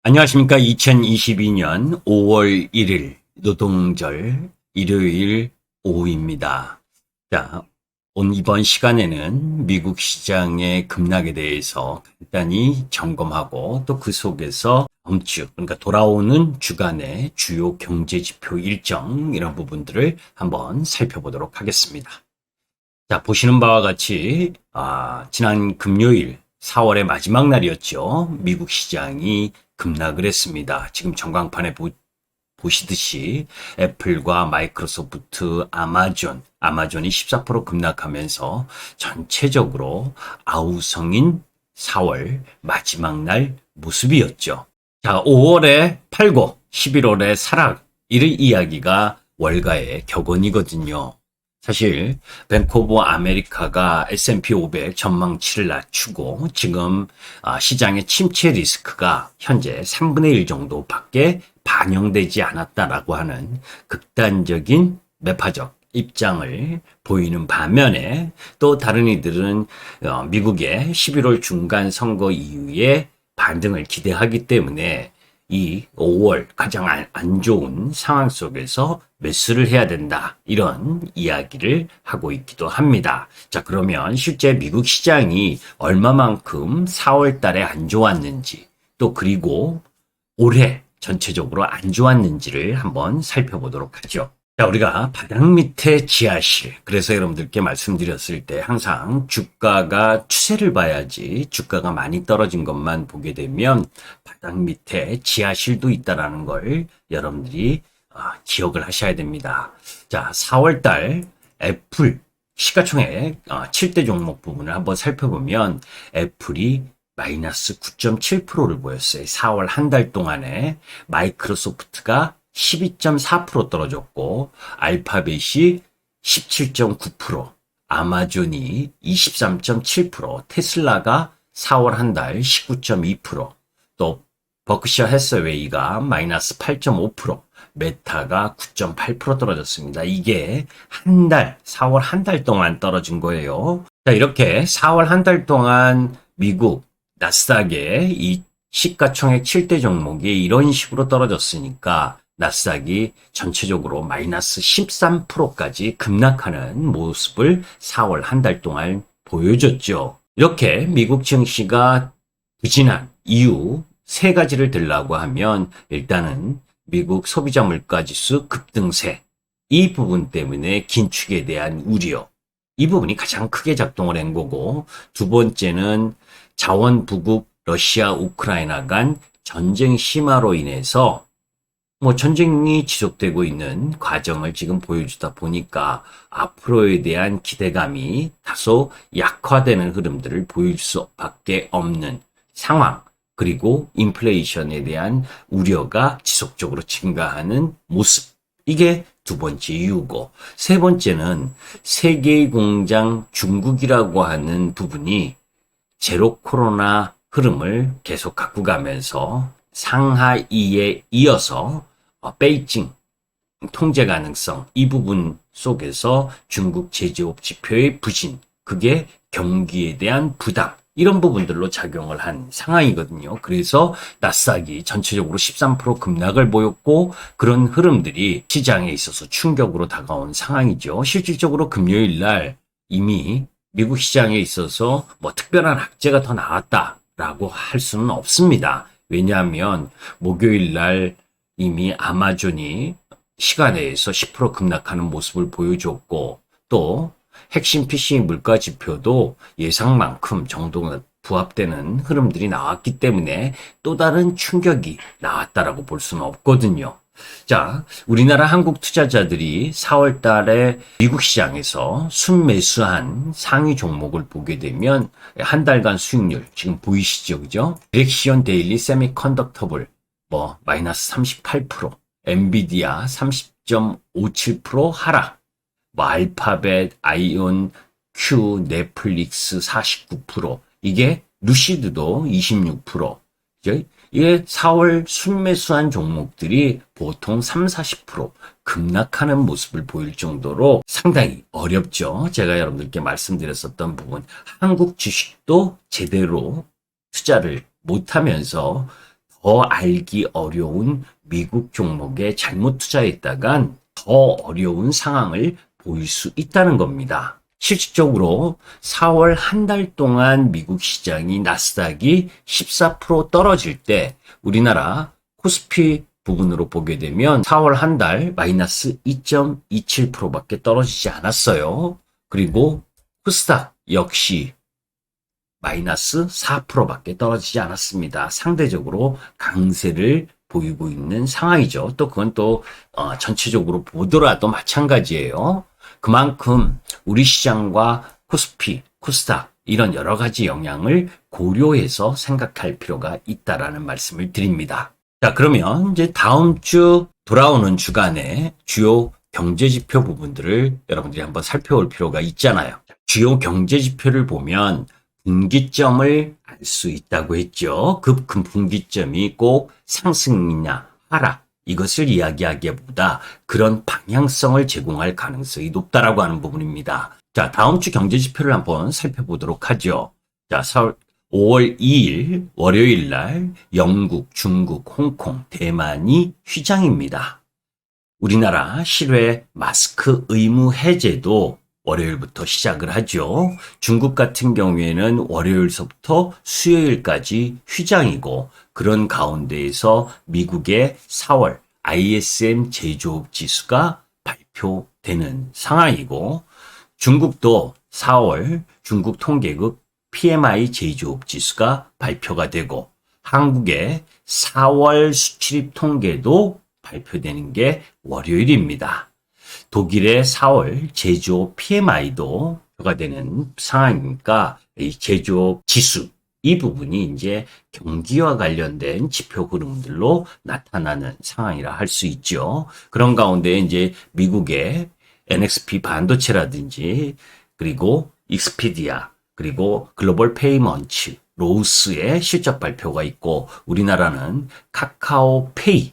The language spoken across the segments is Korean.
안녕하십니까. 2022년 5월 1일 노동절 일요일 오후입니다. 자, 이번 시간에는 미국 시장의 급락에 대해서 간단히 점검하고 또 그 속에서 다음 주, 그러니까 돌아오는 주간의 주요 경제 지표 일정 이런 부분들을 한번 살펴보도록 하겠습니다. 자, 보시는 바와 같이 지난 금요일 4월의 마지막 날이었죠. 미국 시장이 급락을 했습니다. 지금 전광판에 보시듯이 애플과 마이크로소프트, 아마존이 14% 급락하면서 전체적으로 아우성인 4월 마지막 날 모습이었죠. 자, 5월에 팔고 11월에 사락, 이를 이야기가 월가의 격언이거든요. 사실 뱅크 오브 아메리카가 S&P 500 전망치를 낮추고 지금 시장의 침체 리스크가 현재 3분의 1 정도밖에 반영되지 않았다라고 하는 극단적인 매파적 입장을 보이는 반면에 또 다른 이들은 미국의 11월 중간 선거 이후에 반등을 기대하기 때문에 이 5월 가장 안 좋은 상황 속에서 매수를 해야 된다, 이런 이야기를 하고 있기도 합니다. 자, 그러면 실제 미국 시장이 얼마만큼 4월 달에 안 좋았는지, 또 그리고 올해 전체적으로 안 좋았는지를 한번 살펴보도록 하죠. 자, 우리가 바닥 밑에 지하실, 그래서 여러분들께 말씀드렸을 때 항상 주가가 추세를 봐야지, 주가가 많이 떨어진 것만 보게 되면 바닥 밑에 지하실도 있다라는 걸 여러분들이 기억을 하셔야 됩니다. 자, 4월달 애플 시가총액 7대 종목 부분을 한번 살펴보면 애플이 마이너스 9.7%를 보였어요. 4월 한 달 동안에 마이크로소프트가 12.4% 떨어졌고, 알파벳이 17.9%, 아마존이 23.7%, 테슬라가 4월 한 달 19.2%, 또 버크셔 해서웨이가 마이너스 8.5%, 메타가 9.8% 떨어졌습니다. 이게 한 달, 4월 한 달 동안 떨어진 거예요. 자, 이렇게 4월 한 달 동안 미국 나스닥의 이 시가총액 7대 종목이 이런 식으로 떨어졌으니까 나스닥이 전체적으로 마이너스 13%까지 급락하는 모습을 4월 한 달 동안 보여줬죠. 이렇게 미국 증시가 부진한 이유 세 가지를 들라고 하면, 일단은 미국 소비자 물가지수 급등세, 이 부분 때문에 긴축에 대한 우려, 이 부분이 가장 크게 작동을 한 거고, 두 번째는 자원 부국 러시아 우크라이나 간 전쟁 심화로 인해서 전쟁이 지속되고 있는 과정을 지금 보여주다 보니까 앞으로에 대한 기대감이 다소 약화되는 흐름들을 보일 수밖에 없는 상황, 그리고 인플레이션에 대한 우려가 지속적으로 증가하는 모습, 이게 두 번째 이유고, 세 번째는 세계의 공장 중국이라고 하는 부분이 제로 코로나 흐름을 계속 갖고 가면서 상하이에 이어서 베이징 통제 가능성, 이 부분 속에서 중국 제조업 지표의 부진, 그게 경기에 대한 부담, 이런 부분들로 작용을 한 상황이거든요. 그래서 나스닥이 전체적으로 13% 급락을 보였고, 그런 흐름들이 시장에 있어서 충격으로 다가온 상황이죠. 실질적으로 금요일 날 이미 미국 시장에 있어서 특별한 악재가 더 나왔다라고 할 수는 없습니다. 왜냐하면 목요일 날 이미 아마존이 시간에서 10% 급락하는 모습을 보여줬고, 또 핵심 PC 물가 지표도 예상만큼 정도가 부합되는 흐름들이 나왔기 때문에 또 다른 충격이 나왔다라고 볼 수는 없거든요. 자, 우리나라 한국 투자자들이 4월 달에 미국 시장에서 순매수한 상위 종목을 보게 되면 한 달간 수익률 지금 보이시죠, 그죠? 렉시온 데일리 세미컨덕터블 마이너스 38%, 엔비디아 30.57% 하락, 알파벳, 아이온, 큐, 넷플릭스 49%, 이게 루시드도 26%. 이게 4월 순매수한 종목들이 보통 30-40% 급락하는 모습을 보일 정도로 상당히 어렵죠. 제가 여러분들께 말씀드렸었던 부분, 한국 주식도 제대로 투자를 못하면서 더 알기 어려운 미국 종목에 잘못 투자했다간 더 어려운 상황을 보일 수 있다는 겁니다. 실질적으로 4월 한 달 동안 미국 시장이 나스닥이 14% 떨어질 때 우리나라 코스피 부분으로 보게 되면 4월 한 달 마이너스 2.27%밖에 떨어지지 않았어요. 그리고 코스닥 역시 마이너스 4%밖에 떨어지지 않았습니다. 상대적으로 강세를 보이고 있는 상황이죠. 또 그건 또 전체적으로 보더라도 마찬가지예요. 그만큼 우리 시장과 코스피, 코스닥 이런 여러 가지 영향을 고려해서 생각할 필요가 있다라는 말씀을 드립니다. 자, 그러면 이제 다음 주 돌아오는 주간에 주요 경제지표 부분들을 여러분들이 한번 살펴볼 필요가 있잖아요. 주요 경제지표를 보면 분기점을 알 수 있다고 했죠. 그 분기점이 꼭 상승이냐 하락 이것을 이야기하기보다 그런 방향성을 제공할 가능성이 높다라고 하는 부분입니다. 자, 다음 주 경제지표를 한번 살펴보도록 하죠. 자, 5월 2일 월요일 날 영국, 중국, 홍콩, 대만이 휴장입니다. 우리나라 실외 마스크 의무 해제도 월요일부터 시작을 하죠. 중국 같은 경우에는 월요일서부터 수요일까지 휴장이고 그런 가운데에서 미국의 4월 ISM 제조업 지수가 발표되는 상황이고 중국도 4월 중국 통계국 PMI 제조업 지수가 발표가 되고 한국의 4월 수출입 통계도 발표되는 게 월요일입니다. 독일의 4월 제조업 PMI도 표가 되는 상황이니까 이 제조업 지수 이 부분이 이제 경기와 관련된 지표 흐름들로 나타나는 상황이라 할 수 있죠. 그런 가운데 이제 미국의 NXP 반도체라든지 그리고 익스피디아 그리고 글로벌 페이먼츠 로스의 실적 발표가 있고 우리나라는 카카오페이,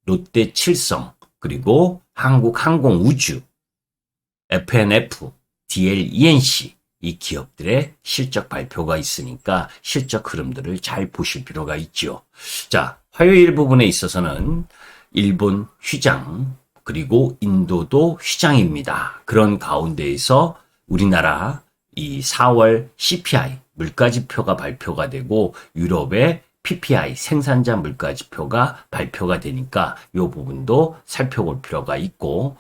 롯데칠성 그리고 한국항공우주, FNF, DLENC 이 기업들의 실적 발표가 있으니까 실적 흐름들을 잘 보실 필요가 있죠. 자, 화요일 부분에 있어서는 일본 휴장 그리고 인도도 휴장입니다. 그런 가운데에서 우리나라 이 4월 CPI 물가지표가 발표가 되고 유럽의 PPI 생산자 물가지표가 발표가 되니까 이 부분도 살펴볼 필요가 있고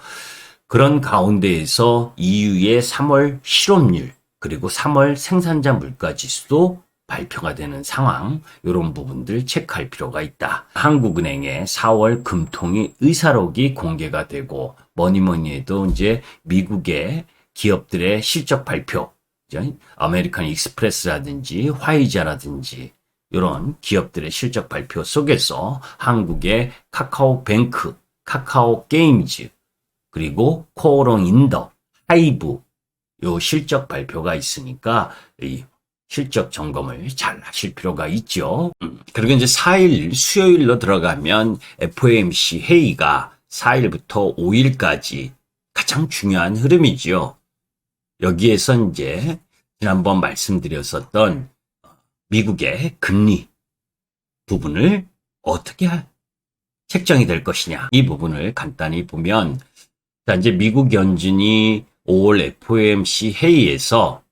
그런 가운데에서 EU의 3월 실업률 그리고 3월 생산자 물가지수도 발표가 되는 상황 이런 부분들 체크할 필요가 있다. 한국은행의 4월 금통위 의사록이 공개가 되고 뭐니 해도 이제 미국의 기업들의 실적 발표 아메리칸 익스프레스라든지 화이자라든지 이런 기업들의 실적 발표 속에서 한국의 카카오뱅크, 카카오게임즈, 그리고 코오롱인더, 하이브 요 실적 발표가 있으니까 이 실적 점검을 잘 하실 필요가 있죠. 그리고 이제 4일 수요일로 들어가면 FOMC 회의가 4일부터 5일까지 가장 중요한 흐름이죠. 여기에서 이제 지난번 말씀드렸었던 미국의 금리 부분을 어떻게 책정이 될 것이냐 이 부분을 간단히 보면 자, 이제 미국 연준이 5월 FOMC 회의에서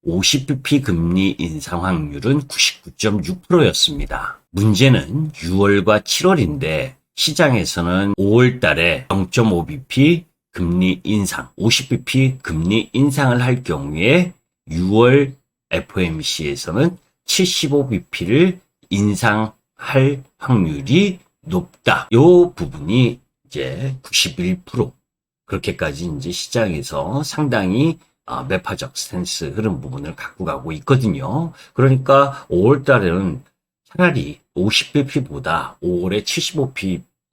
50bp 금리 인상 확률은 99.6%였습니다. 문제는 6월과 7월인데 시장에서는 5월 달에 0.5bp 금리 인상, 50bp 금리 인상을 할 경우에 6월 FOMC에서는 75bp를 인상할 확률이 높다. 이 부분이 이제 91% 그렇게까지 이제 시장에서 상당히 매파적 스탠스 흐름 부분을 갖고 가고 있거든요. 그러니까 5월 달에는 차라리 50bp보다 5월에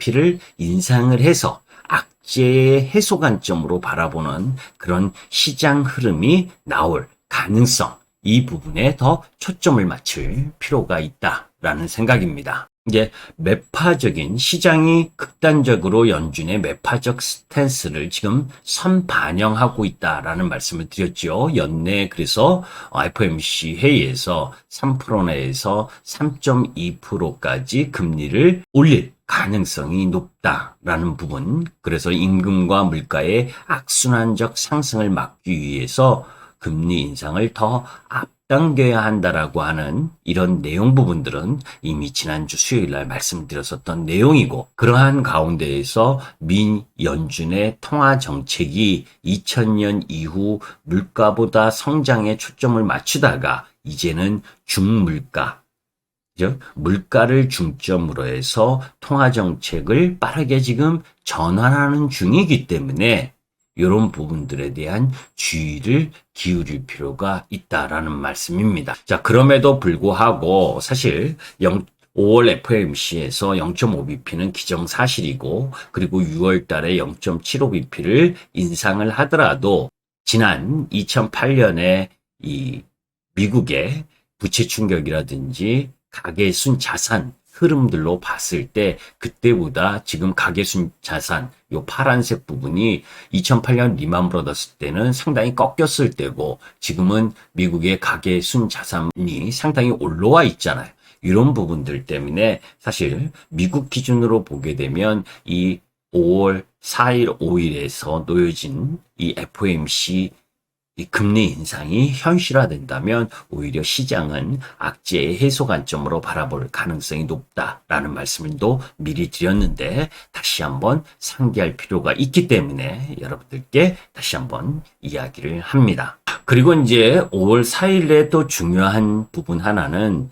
75bp를 인상을 해서 악재의 해소 관점으로 바라보는 그런 시장 흐름이 나올 가능성 이 부분에 더 초점을 맞출 필요가 있다라는 생각입니다. 이제 매파적인 시장이 극단적으로 연준의 매파적 스탠스를 지금 선반영하고 있다라는 말씀을 드렸죠. 연내 그래서 FOMC 회의에서 3% 내에서 3.2%까지 금리를 올릴 가능성이 높다라는 부분. 그래서 임금과 물가의 악순환적 상승을 막기 위해서 금리 인상을 더 앞당겨야 한다라고 하는 이런 내용 부분들은 이미 지난주 수요일 날 말씀드렸었던 내용이고, 그러한 가운데에서 미 연준의 통화 정책이 2000년 이후 물가보다 성장에 초점을 맞추다가 이제는 중물가, 즉 물가를 중점으로 해서 통화 정책을 빠르게 지금 전환하는 중이기 때문에 이런 부분들에 대한 주의를 기울일 필요가 있다라는 말씀입니다. 자, 그럼에도 불구하고 사실 5월 FOMC에서 0.5bp는 기정사실이고, 그리고 6월 달에 0.75bp를 인상을 하더라도 지난 2008년에 이 미국의 부채 충격이라든지 가계순 자산 흐름들로 봤을 때 그때보다 지금 가계순 자산 요 파란색 부분이 2008년 리만 브러더스 때는 상당히 꺾였을 때고, 지금은 미국의 가계순 자산이 상당히 올라와 있잖아요. 이런 부분들 때문에 사실 미국 기준으로 보게 되면 이 5월 4일, 5일에서 놓여진 이 FOMC 이 금리 인상이 현실화된다면 오히려 시장은 악재의 해소 관점으로 바라볼 가능성이 높다라는 말씀을 또 미리 드렸는데, 다시 한번 상기할 필요가 있기 때문에 여러분들께 다시 한번 이야기를 합니다. 그리고 이제 5월 4일에 또 중요한 부분 하나는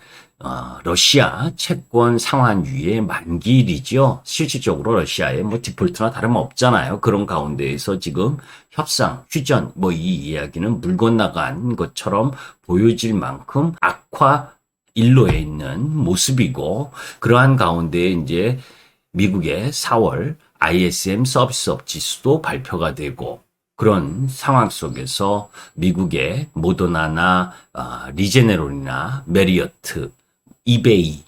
러시아 채권 상환유예 만기일이죠. 실질적으로 러시아의 뭐 디폴트나 다름없잖아요. 그런 가운데에서 지금 협상, 휴전, 뭐 이 이야기는 물 건너간 것처럼 보여질 만큼 악화 일로에 있는 모습이고, 그러한 가운데 이제 미국의 4월 ISM 서비스업 지수도 발표가 되고, 그런 상황 속에서 미국의 모더나나 리제네론이나 메리어트, 이베이,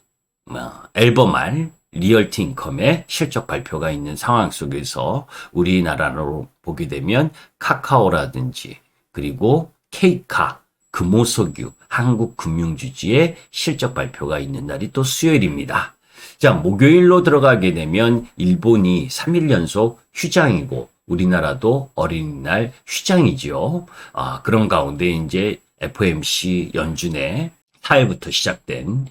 엘버말, 리얼티 인컴의 실적 발표가 있는 상황 속에서 우리나라로 보게 되면 카카오라든지 그리고 K카, 금호석유, 한국금융주지의 실적 발표가 있는 날이 또 수요일입니다. 자, 목요일로 들어가게 되면 일본이 3일 연속 휴장이고 우리나라도 어린이날 휴장이죠. 그런 가운데 이제 FOMC 연준의 4일부터 시작된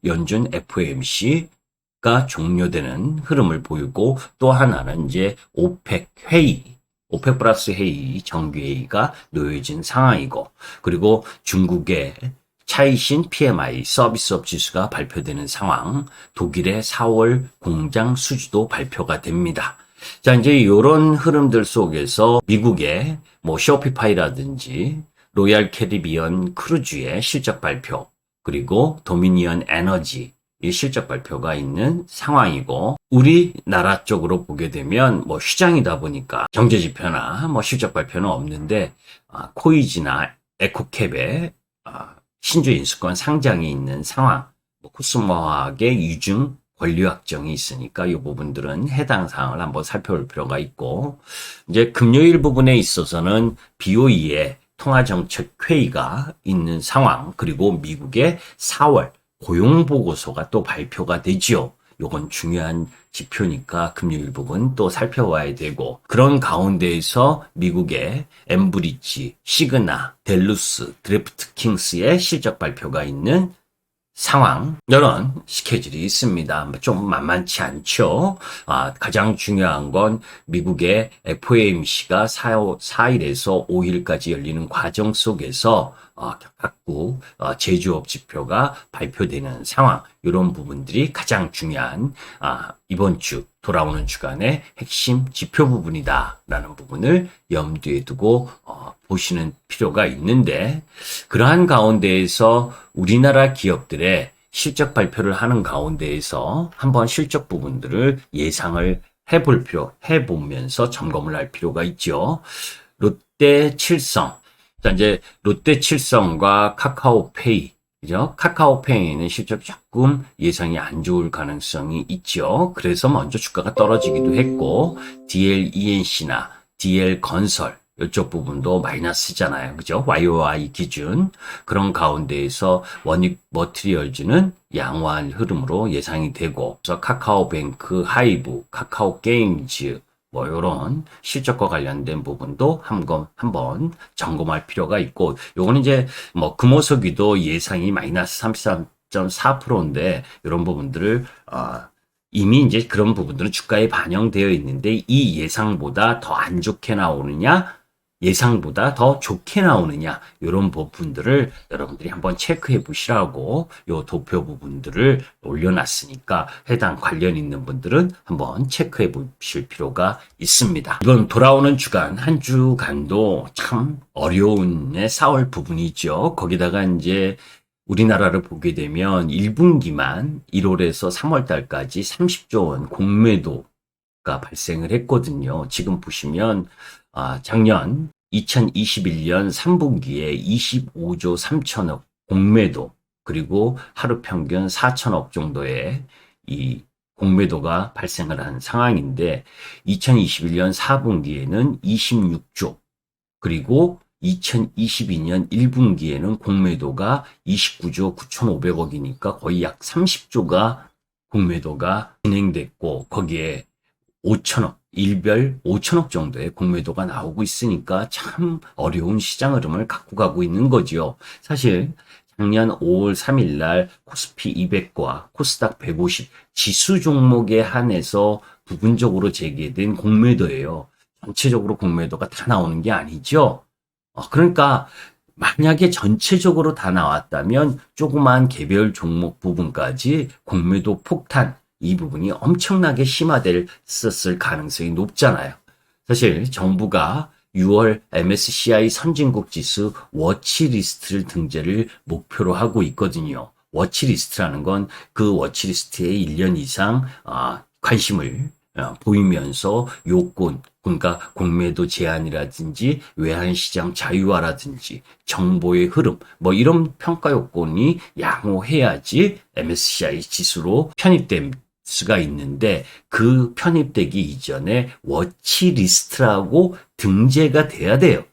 연준 FOMC가 종료되는 흐름을 보이고, 또 하나는 이제 오펙 회의, 오펙 플러스 회의, 정기회의가 놓여진 상황이고, 그리고 중국의 차이신 PMI 서비스업 지수가 발표되는 상황, 독일의 4월 공장 수주도 발표가 됩니다. 자, 이제 이런 흐름들 속에서 미국의 뭐 쇼피파이라든지 로얄 캐리비언 크루즈의 실적 발표, 그리고 도미니언 에너지 이 실적 발표가 있는 상황이고, 우리나라 쪽으로 보게 되면 뭐 휴장이다 보니까 경제 지표나 뭐 실적 발표는 없는데, 코이지나 에코캡의 신주 인수권 상장이 있는 상황, 뭐 코스모화학의 유증 권리 확정이 있으니까 이 부분들은 해당 사항을 한번 살펴볼 필요가 있고, 이제 금요일 부분에 있어서는 BOE의 통화정책회의가 있는 상황, 그리고 미국의 4월 고용보고서가 또 발표가 되지요. 요건 중요한 지표니까 금요일 부분 또 살펴봐야 되고, 그런 가운데에서 미국의 엠브리지, 시그나, 델루스, 드래프트킹스의 실적 발표가 있는 상황, 이런 스케줄이 있습니다. 좀 만만치 않죠. 가장 중요한 건 미국의 FOMC가 4일에서 5일까지 열리는 과정 속에서 각국 제조업 지표가 발표되는 상황, 이런 부분들이 가장 중요한 이번 주 돌아오는 주간의 핵심 지표 부분이다라는 부분을 염두에 두고 보시는 필요가 있는데, 그러한 가운데에서 우리나라 기업들의 실적 발표를 하는 가운데에서 한번 실적 부분들을 예상을 해보면서 점검을 할 필요가 있죠. 롯데 칠성. 자, 이제 롯데 칠성과 카카오페이 그죠? 카카오페이는 실적 조금 예상이 안 좋을 가능성이 있죠. 그래서 먼저 주가가 떨어지기도 했고, DLENC나 DL건설, 이쪽 부분도 마이너스잖아요. 그죠? YOY 기준. 그런 가운데에서 원익 머티리얼즈는 양호한 흐름으로 예상이 되고, 그래서 카카오뱅크, 하이브, 카카오게임즈, 뭐 요런 실적과 관련된 부분도 한번 점검할 필요가 있고, 요거는 이제 뭐 금호석유도 예상이 마이너스 33.4%인데 이런 부분들을 이미 이제 그런 부분들은 주가에 반영되어 있는데, 이 예상보다 더 안 좋게 나오느냐, 예상보다 더 좋게 나오느냐, 이런 부분들을 여러분들이 한번 체크해 보시라고 요 도표 부분들을 올려놨으니까 해당 관련 있는 분들은 한번 체크해 보실 필요가 있습니다. 이번 돌아오는 주간, 한 주간도 참 어려운 싸울 부분이죠. 거기다가 이제 우리나라를 보게 되면 1분기만 1월에서 3월 달까지 30조 원 공매도가 발생을 했거든요. 지금 보시면 작년 2021년 3분기에 25조 3천억 공매도, 그리고 하루 평균 4천억 정도의 이 공매도가 발생을 한 상황인데, 2021년 4분기에는 26조, 그리고 2022년 1분기에는 공매도가 29조 9,500억이니까 거의 약 30조가 공매도가 진행됐고, 거기에 5천억, 일별 5천억 정도의 공매도가 나오고 있으니까 참 어려운 시장 흐름을 갖고 가고 있는 거죠. 사실 작년 5월 3일 날 코스피 200과 코스닥 150 지수 종목에 한해서 부분적으로 재개된 공매도예요. 전체적으로 공매도가 다 나오는 게 아니죠. 그러니까 만약에 전체적으로 다 나왔다면 조그만 개별 종목 부분까지 공매도 폭탄, 이 부분이 엄청나게 심화됐었을 가능성이 높잖아요. 사실 정부가 6월 MSCI 선진국 지수 워치리스트를 등재를 목표로 하고 있거든요. 워치리스트라는 건 그 워치리스트에 1년 이상 관심을 보이면서 요건, 그러니까 공매도 제한이라든지 외환시장 자유화라든지 정보의 흐름, 뭐 이런 평가 요건이 양호해야지 MSCI 지수로 편입될 수가 있는데, 그 편입되기 이전에 워치리스트라고 등재가 돼야 돼요.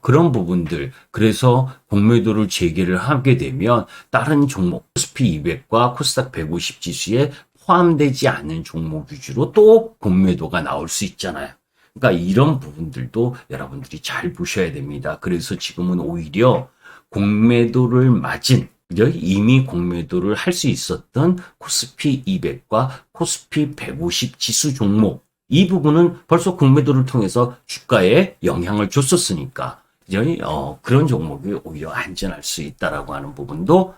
그런 부분들. 그래서 공매도를 재개를 하게 되면 다른 종목, 코스피 200과 코스닥 150 지수에 포함되지 않은 종목 위주로 또 공매도가 나올 수 있잖아요. 그러니까 이런 부분들도 여러분들이 잘 보셔야 됩니다. 그래서 지금은 오히려 공매도를 맞은, 이미 공매도를 할 수 있었던 코스피 200과 코스피 150 지수 종목, 이 부분은 벌써 공매도를 통해서 주가에 영향을 줬었으니까 그런 종목이 오히려 안전할 수 있다라고 하는 부분도,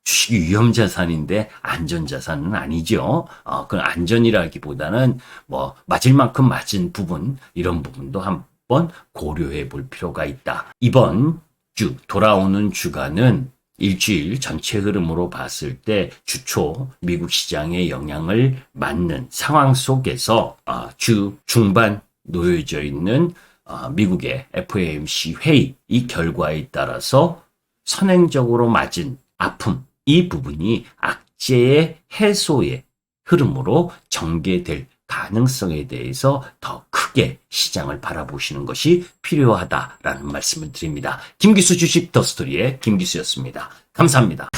주식이 위험자산인데 안전자산은 아니죠. 그 안전이라기보다는 뭐 맞을 만큼 맞은 부분, 이런 부분도 한번 고려해 볼 필요가 있다. 이번 주 돌아오는 주간은 일주일 전체 흐름으로 봤을 때 주초 미국 시장의 영향을 받는 상황 속에서 주 중반 놓여져 있는 미국의 FOMC 회의, 이 결과에 따라서 선행적으로 맞은 아픔, 이 부분이 악재의 해소의 흐름으로 전개될 가능성에 대해서 더 크게 시장을 바라보시는 것이 필요하다라는 말씀을 드립니다. 김기수 주식 더스토리의 김기수였습니다. 감사합니다.